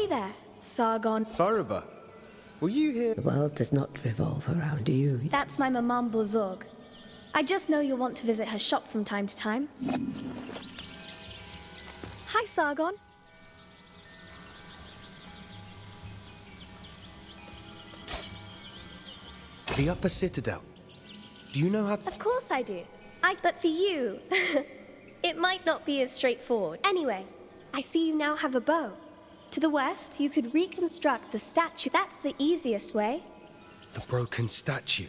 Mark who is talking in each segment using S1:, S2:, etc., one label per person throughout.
S1: Hey there, Sargon.
S2: Fariba, were you here?
S3: The world does not revolve around you.
S1: That's my Maman Bozorg. I just know you'll want to visit her shop from time to time. Hi, Sargon.
S2: The Upper Citadel. Do you know how...
S1: Of course I do. But for you, it might not be as straightforward. Anyway, I see you now have a bow. To the west, you could reconstruct the statue. That's the easiest way.
S2: The broken statue.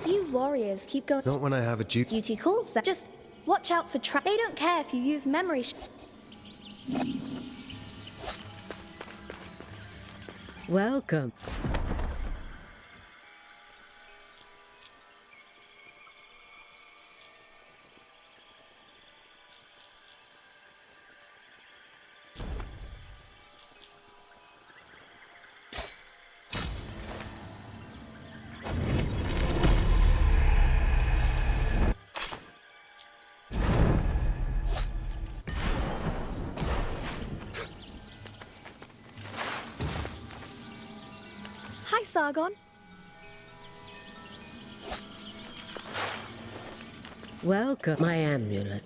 S1: You warriors keep going.
S2: Not when I have a duty.
S1: Duty calls. Just watch out for They don't care if you use memory.
S3: Welcome.
S1: Hi, Sargon.
S3: Welcome, my amulet.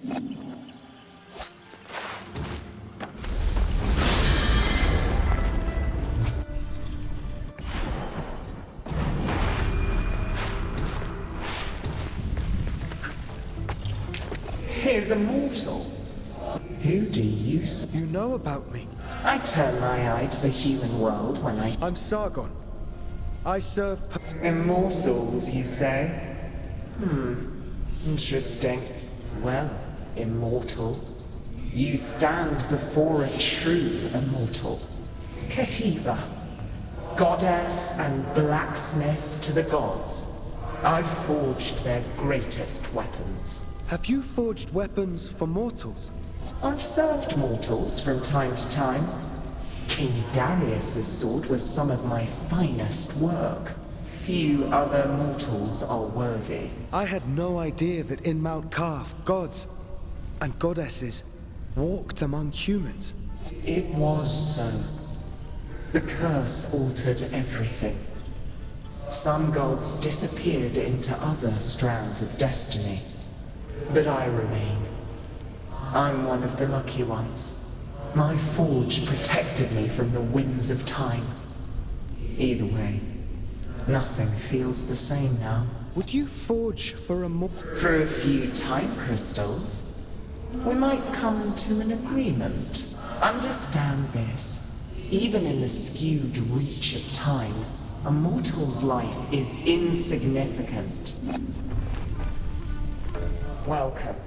S4: Here's a mortal. Who do you
S2: You know about me.
S4: I turn my eye to the human world when
S2: I'm Sargon. I serve...
S4: Immortals, you say? Interesting. Well, immortal. You stand before a true immortal. Kahiva. Goddess and blacksmith to the gods. I've forged their greatest weapons.
S2: Have you forged weapons for mortals?
S4: I've served mortals from time to time. King Darius's sword was some of my finest work. Few other mortals are worthy.
S2: I had no idea that in Mount Kaf, gods and goddesses walked among humans.
S4: It was so. The curse altered everything. Some gods disappeared into other strands of destiny. But I remain. I'm one of the lucky ones. My forge protected me from the winds of time. Either way, nothing feels the same now.
S2: Would you forge for a
S4: For a few time crystals, we might come to an agreement. Understand this. Even in the skewed reach of time, a mortal's life is insignificant. Welcome.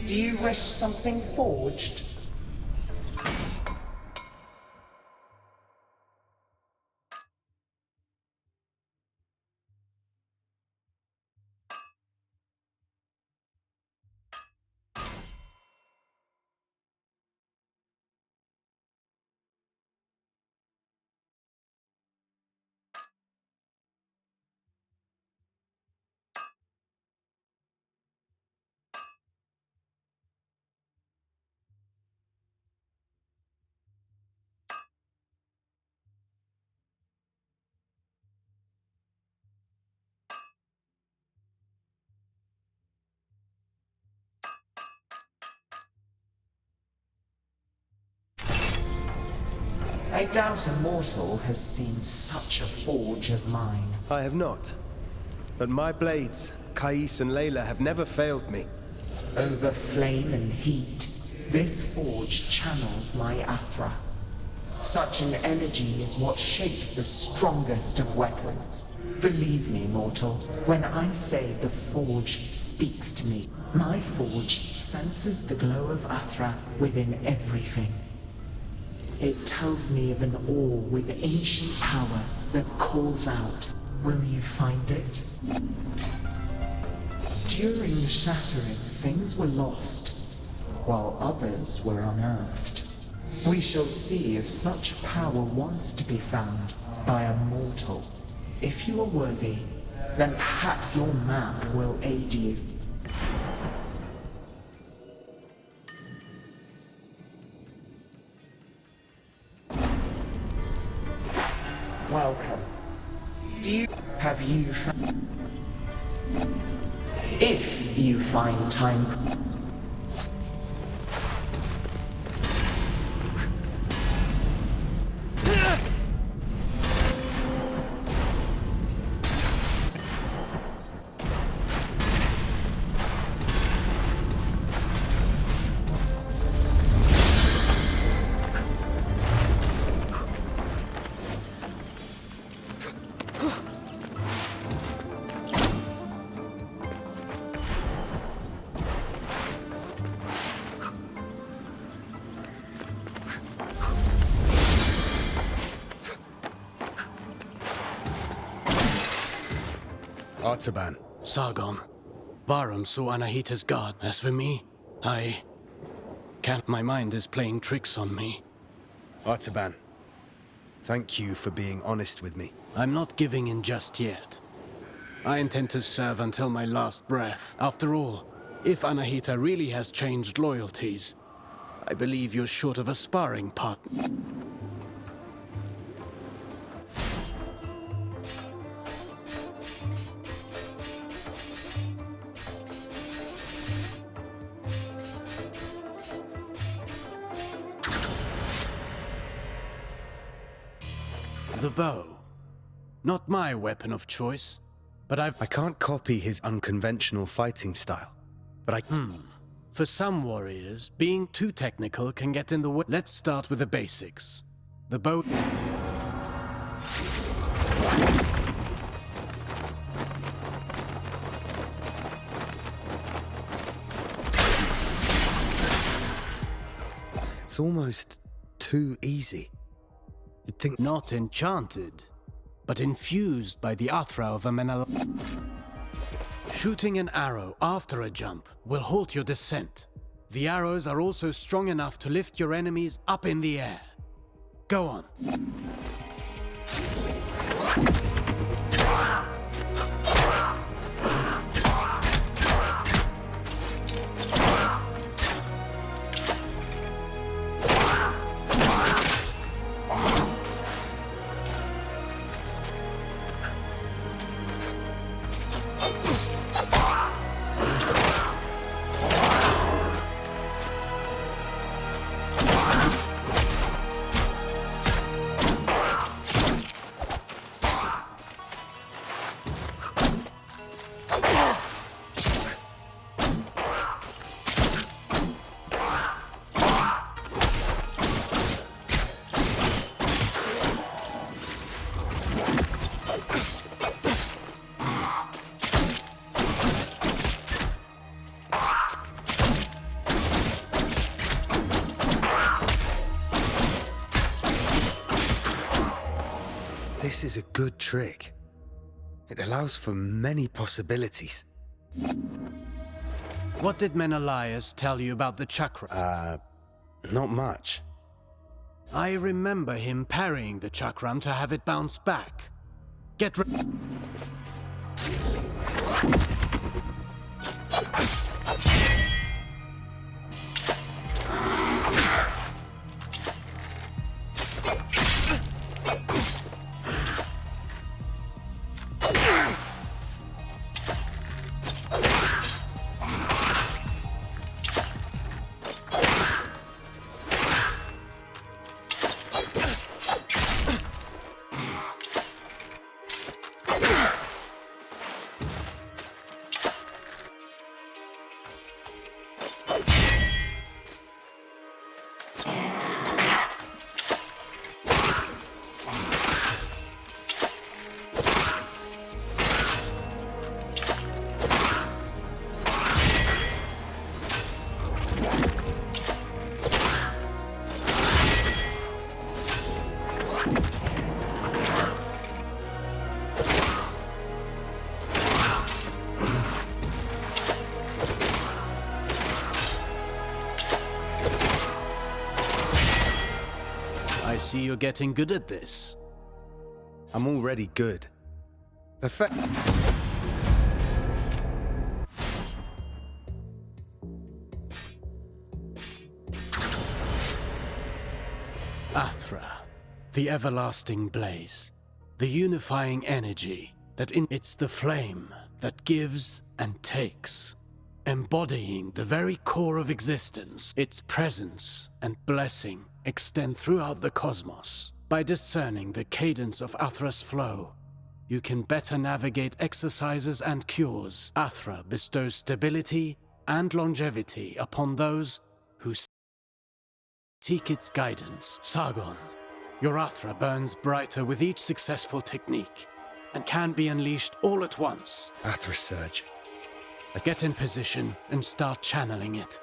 S4: Do you wish something forged? I doubt a mortal has seen such a forge as mine.
S2: I have not. But my blades, Kais and Layla, have never failed me.
S4: Over flame and heat, this forge channels my Athra. Such an energy is what shapes the strongest of weapons. Believe me, mortal, when I say the forge speaks to me, my forge senses the glow of Athra within everything. It tells me of an ore with ancient power that calls out. Will you find it? During the shattering, things were lost, while others were unearthed. We shall see if such power wants to be found by a mortal. If you are worthy, then perhaps your map will aid you. Have you if you find time...
S2: Artaban.
S5: Sargon. Varum saw Anahita's god. As for me, I can't. My mind is playing tricks on me.
S2: Artaban, thank you for being honest with me.
S5: I'm not giving in just yet. I intend to serve until my last breath. After all, if Anahita really has changed loyalties, I believe you're short of a sparring partner. The bow. Not my weapon of choice, but I
S2: can't copy his unconventional fighting style, but I...
S5: For some warriors, being too technical can get in the way. Let's start with the basics. The bow...
S2: It's almost too easy. You'd think...
S5: Not enchanted, but infused by the Athra of a Menel. Shooting an arrow after a jump will halt your descent. The arrows are also strong enough to lift your enemies up in the air. Go on.
S2: This is a good trick. It allows for many possibilities.
S5: What did Menelaus tell you about the chakra?
S2: Not much.
S5: I remember him parrying the chakram to have it bounce back. Get re- I see you're getting good at this.
S2: I'm already good. Perfect.
S5: Athra, the everlasting blaze, the unifying energy. that it's the flame that gives and takes, embodying the very core of existence. Its presence and blessing extend throughout the cosmos. By discerning the cadence of Athra's flow, you can better navigate exercises and cures. Athra bestows stability and longevity upon those who seek its guidance. Sargon, your Athra burns brighter with each successful technique and can be unleashed all at once.
S2: Athra Surge.
S5: Get in position and start channeling it.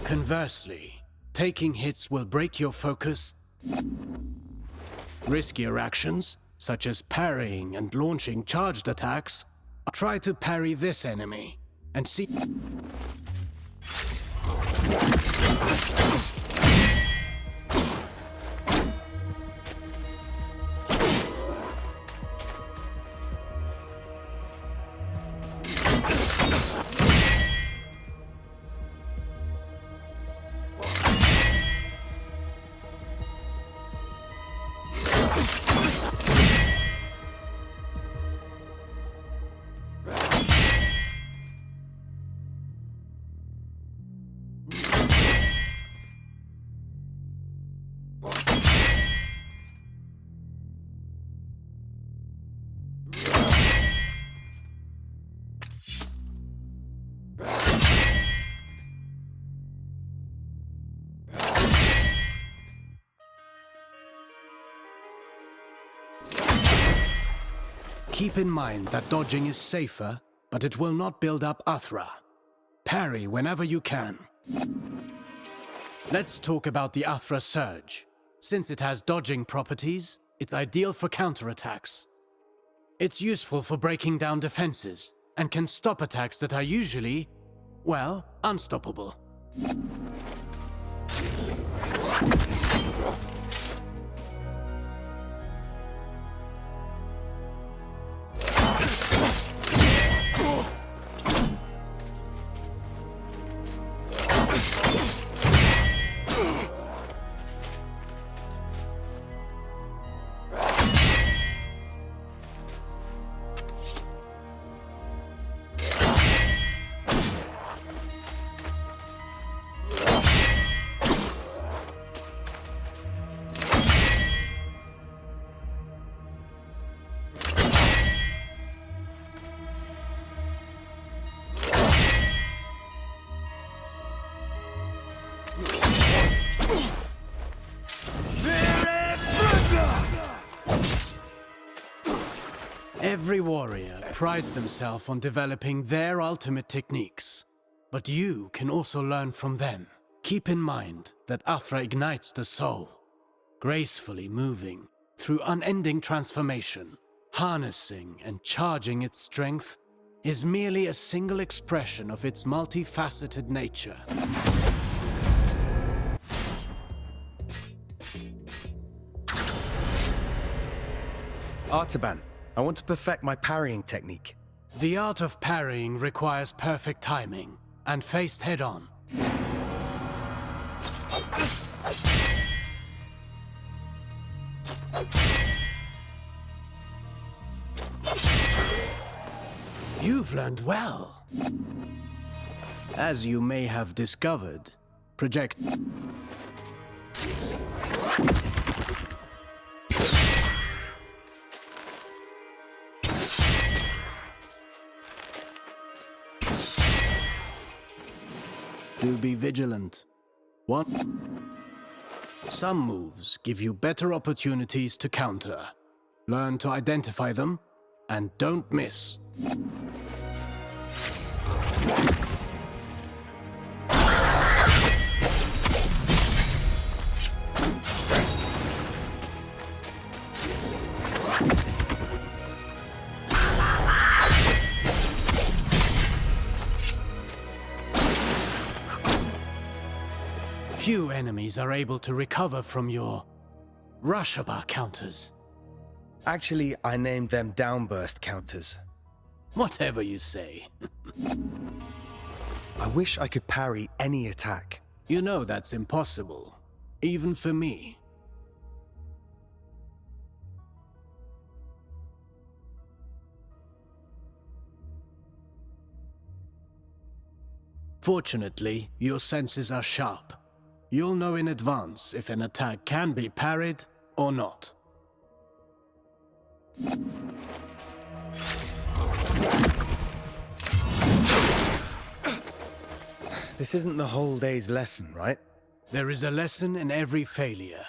S5: Conversely, taking hits will break your focus. Riskier actions, such as parrying and launching charged attacks, try to parry this enemy and see. Keep in mind that dodging is safer, but it will not build up Athra. Parry whenever you can. Let's talk about the Athra Surge. Since it has dodging properties, it's ideal for counterattacks. It's useful for breaking down defenses, and can stop attacks that are usually, well, unstoppable. Every warrior prides themselves on developing their ultimate techniques, but you can also learn from them. Keep in mind that Athra ignites the soul, gracefully moving through unending transformation. Harnessing and charging its strength is merely a single expression of its multifaceted nature.
S2: Artaban, I want to perfect my parrying technique.
S5: The art of parrying requires perfect timing and faced head-on. You've learned well. As you may have discovered, project... Do be vigilant. What? Some moves give you better opportunities to counter. Learn to identify them, and don't miss. Few enemies are able to recover from your Rushaba counters.
S2: Actually, I named them downburst counters.
S5: Whatever you say.
S2: I wish I could parry any attack.
S5: You know that's impossible, even for me. Fortunately, your senses are sharp. You'll know in advance if an attack can be parried or not.
S2: This isn't the whole day's lesson, right?
S5: There is a lesson in every failure.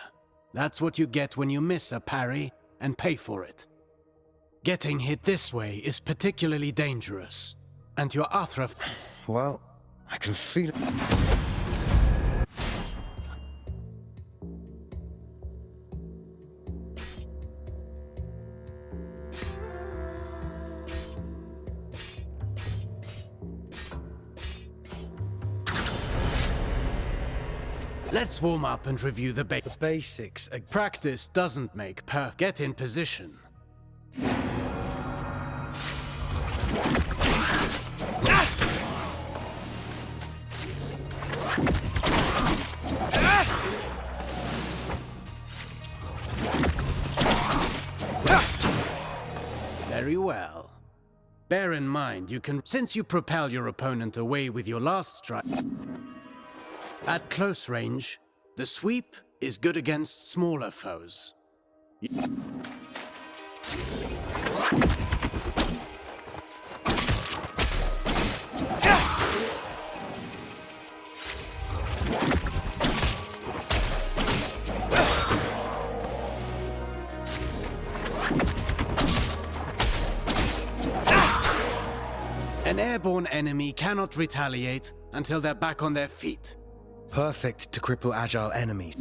S5: That's what you get when you miss a parry and pay for it. Getting hit this way is particularly dangerous, and your Athra...
S2: Well, I can feel it.
S5: Let's warm up and review the
S2: Basics.
S5: Practice doesn't make perfect. Get in position. Very well. Bear in mind, since you propel your opponent away with your last strike. At close range, the sweep is good against smaller foes. An airborne enemy cannot retaliate until they're back on their feet.
S2: Perfect to cripple agile enemies.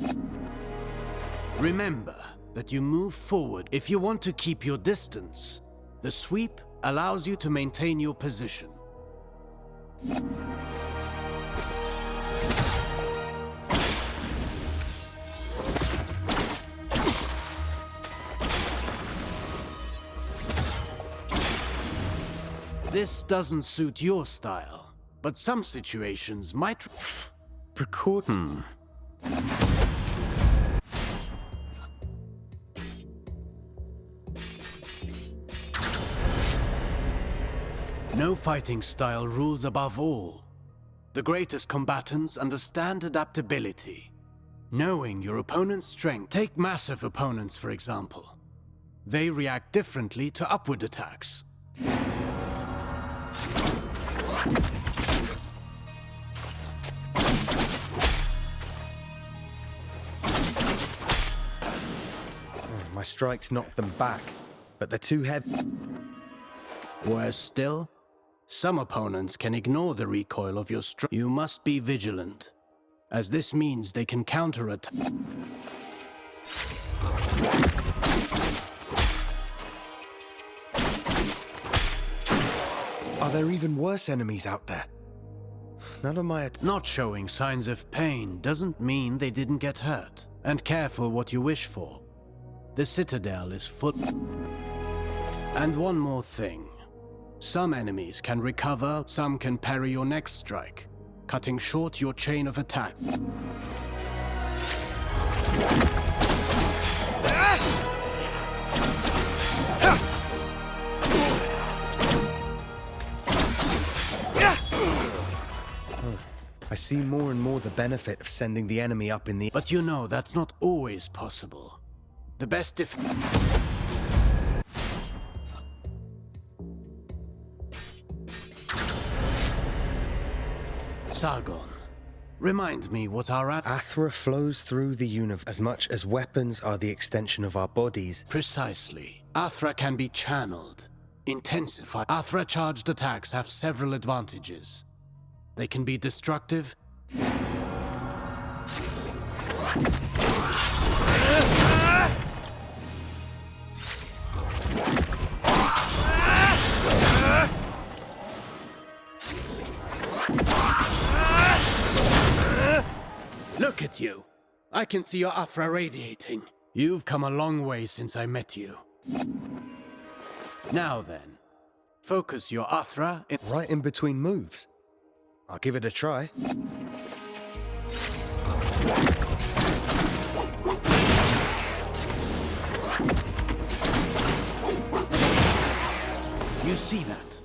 S5: Remember that you move forward if you want to keep your distance. The sweep allows you to maintain your position. This doesn't suit your style, but some situations might... No fighting style rules above all. The greatest combatants understand adaptability. Knowing your opponent's strength. Take massive opponents, for example. They react differently to upward attacks.
S2: My strikes knock them back, but they're too heavy.
S5: Worse still, some opponents can ignore the recoil of your strike. You must be vigilant, as this means they can counter-attack.
S2: Are there even worse enemies out there? None of my...
S5: Not showing signs of pain doesn't mean they didn't get hurt. And careful what you wish for. The Citadel is full. And one more thing. Some enemies can recover, some can parry your next strike, cutting short your chain of attack.
S2: I see more and more the benefit of sending the enemy up in the...
S5: But you know that's not always possible. The best if... Sargon, remind me what our...
S2: Athra flows through the universe as much as weapons are the extension of our bodies.
S5: Precisely. Athra can be channeled, intensified. Athra-charged attacks have several advantages. They can be destructive. Look at you. I can see your Athra radiating. You've come a long way since I met you. Now then, focus your Athra in...
S2: Right in between moves. I'll give it a try.
S5: You see that?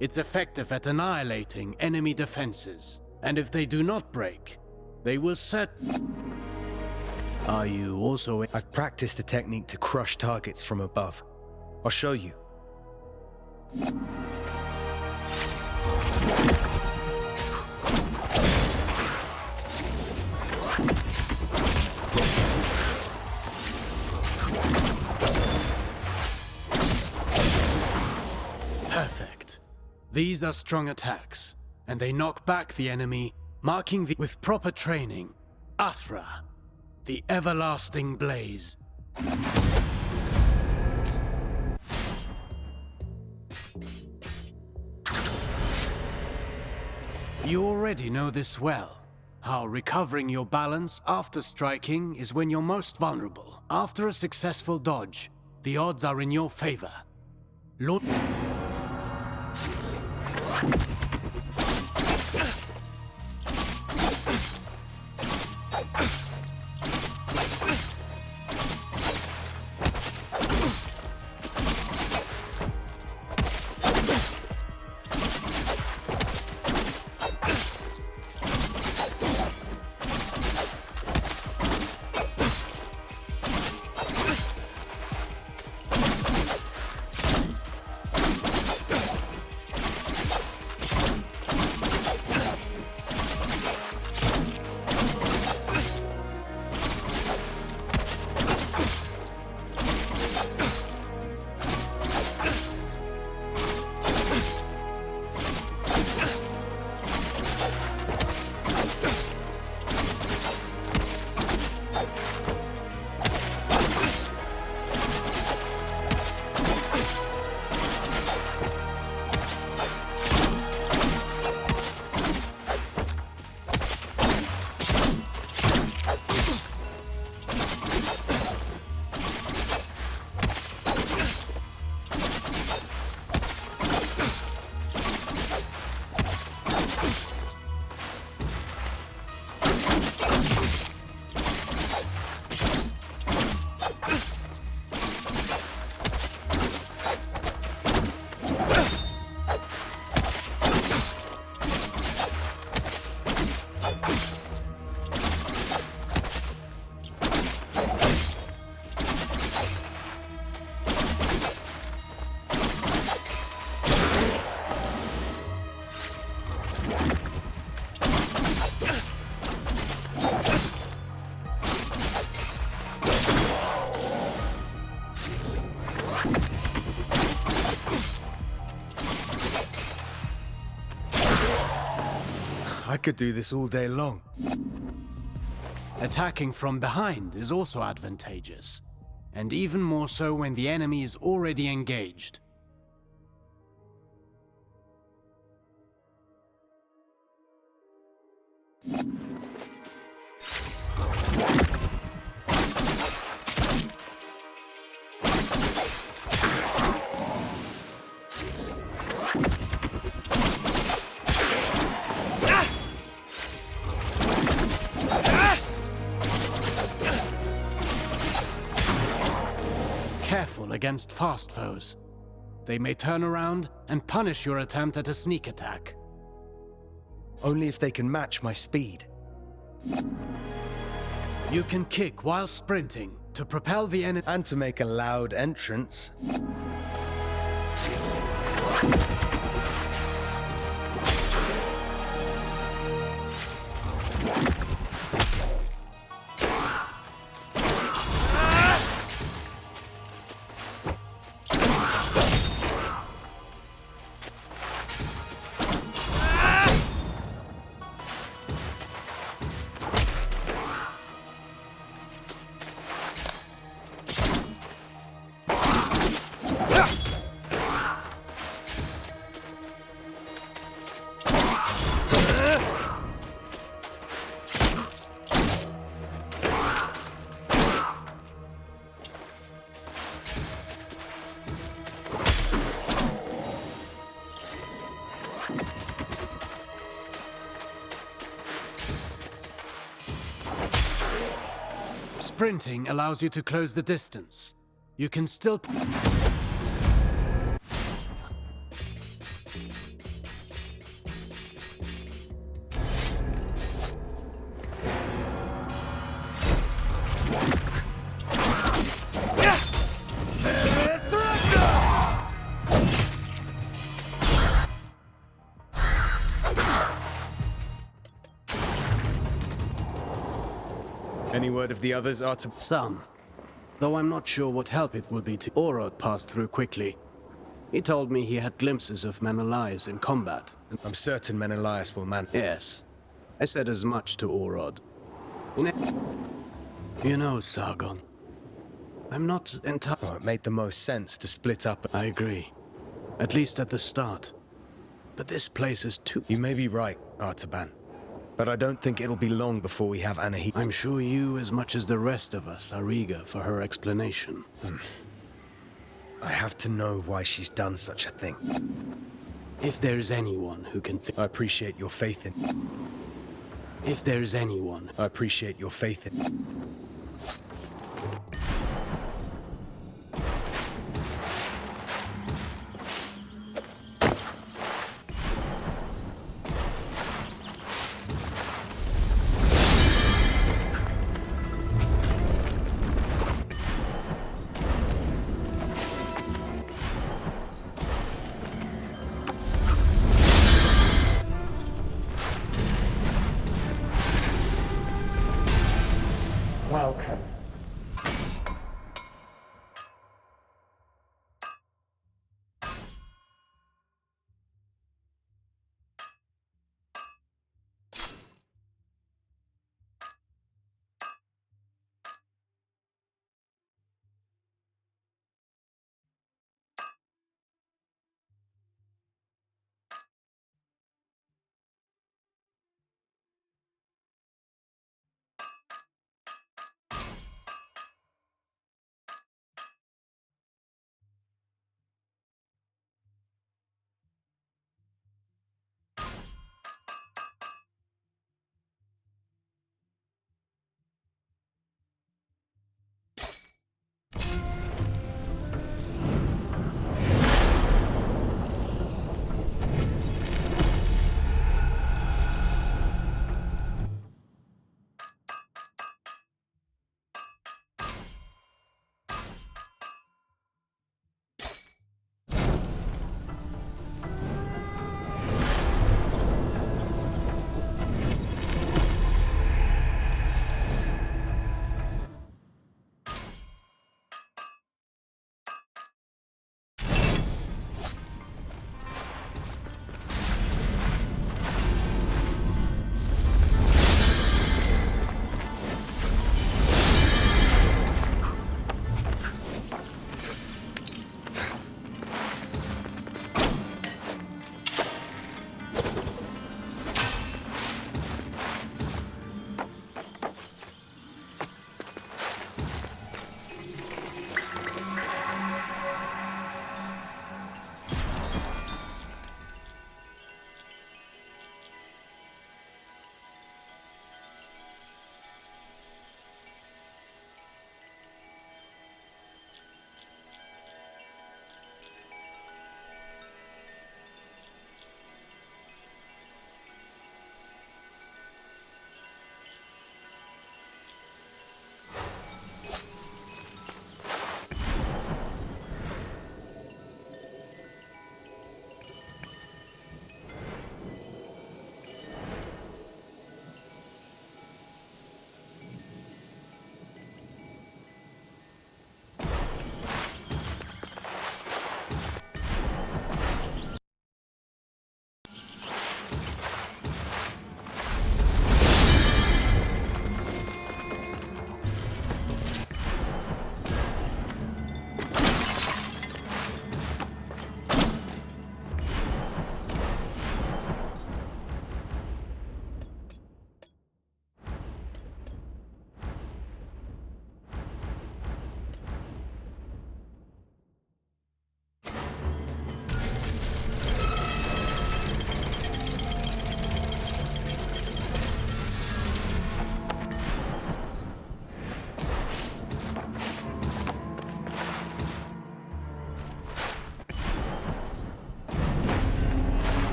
S5: It's effective at annihilating enemy defenses. And if they do not break, they will set... Are you also...
S2: I've practiced the technique to crush targets from above. I'll show you.
S5: Perfect. These are strong attacks, and they knock back the enemy, marking the... With proper training, Athra, the everlasting blaze. You already know this well, how recovering your balance after striking is when you're most vulnerable. After a successful dodge, the odds are in your favor. Lord...
S2: I could do this all day long.
S5: Attacking from behind is also advantageous, and even more so when the enemy is already engaged. Careful against fast foes. They may turn around and punish your attempt at a sneak attack.
S2: Only if they can match my speed.
S5: You can kick while sprinting to propel the enemy...
S2: And to make a loud entrance.
S5: Sprinting allows you to close the distance. You can still...
S2: Any word of the others, Artem?
S5: Some. Though I'm not sure what help it would be to... Orod passed through quickly. He told me he had glimpses of Menelaus in combat.
S2: I'm certain Menelaus will man.
S5: Yes. I said as much to Orod. You know, Sargon, I'm not entirely...
S2: Oh, it made the most sense to split up.
S5: I agree. At least at the start. But this place is too...
S2: You may be right, Artaban. But I don't think it'll be long before we have Anahita.
S5: I'm sure you, as much as the rest of us, are eager for her explanation.
S2: I have to know why she's done such a thing.
S5: If there is anyone who can...
S2: I appreciate your faith in...
S5: If there is anyone...
S2: I appreciate your faith in...
S4: Welcome.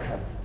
S4: welcome.